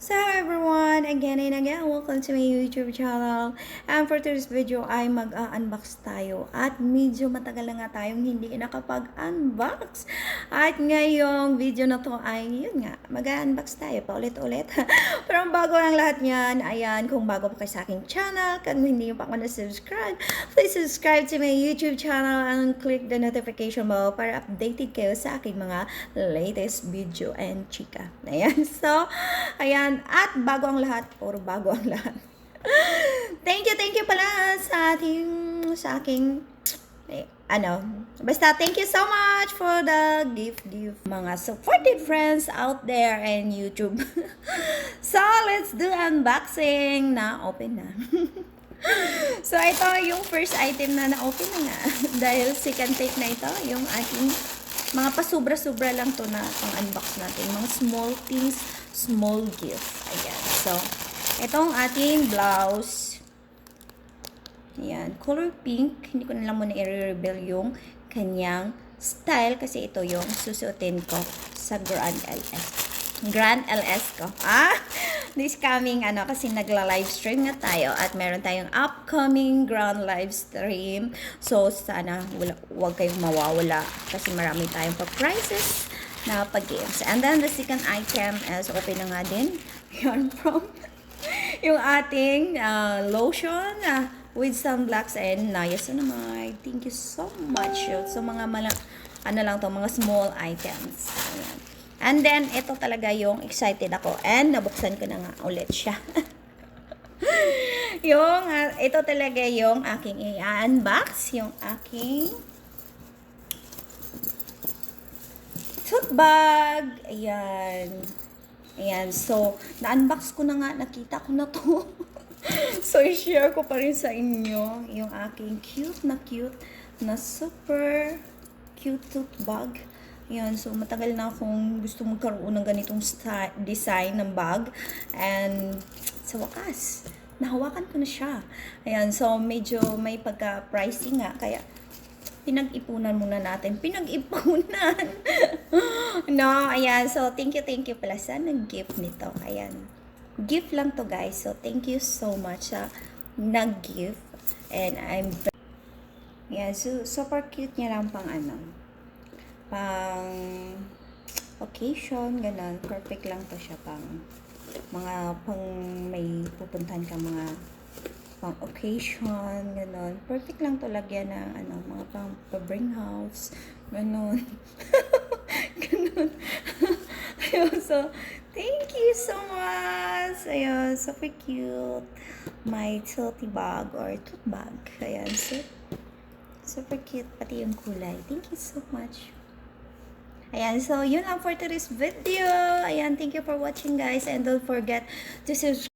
So everyone, again and again, welcome to my YouTube channel. And for today's video ay mag-unbox tayo. At medyo matagal na nga tayong hindi nakapag-unbox. At ngayong video na to ay, yun nga, mag-unbox tayo pa ulit-ulit. Pero bago ang lahat niyan, ayan, kung bago pa kayo sa aking channel, kung hindi nyo pa ako na-subscribe, please subscribe to my YouTube channel and click the notification bell para updated kayo sa aking mga latest video and chika. Ayan, so, ayan, at bago ang lahat, or bago ang lahat. Thank you pala sa aking, basta thank you so much for the gift, mga supported friends out there in YouTube. So, let's do unboxing na, open na. So, ito yung first item na na-open na nga. Dahil second take na ito, yung aking mga pasubra-subra lang to na pang-unbox natin. Mga small things, small gift. Ayan. So, itong ating blouse. Ayan. Color pink. Hindi ko na lang muna i-reveal yung kanyang style kasi ito yung susuotin ko sa Grand LS. Grand LS ko. This coming, kasi nagla-live stream nga tayo at meron tayong upcoming grand live stream. So, sana wag kayong mawawala kasi marami tayong pa-prizes na pag-games. And then, the second item is open na nga din. Yan from yung ating lotion with sunblocks and niacinamide. Thank you so much. So, mga mga small items. Ayan. And then, ito talaga yung excited ako. And, nabuksan ko na nga ulit siya. Ito talaga yung aking i-unbox. Yung aking tote bag. Ayan. Ayan. So, na-unbox ko na nga. Nakita ko na to. So, i-share ko pa rin sa inyo yung aking cute na super cute tote bag. Ayan, so matagal na akong gusto magkaroon ng ganitong design ng bag. And sa wakas, nahawakan ko na siya. Ayan, so medyo may pagka-pricing nga. Kaya pinag-ipunan muna natin. Pinag-ipunan! No, ayan. So thank you pala sa nag-gift nito. Ayan. Gift lang to guys. So thank you so much sa nag-gift. And I'm very... Ayan, so super cute niya lang pang pang occasion, ganun. Perfect lang to siya pang may pupuntahan ka mga pang occasion, ganun. Perfect lang to lagyan ng mga pang bring house, ganun. Ganun. Ayun, so thank you so much. Ayun, super cute. My tote bag or tote bag. Ayan, so super cute pati yung kulay. Thank you so much. Ayan, so yun lang for today's video. Ayan, thank you for watching guys and don't forget to subscribe.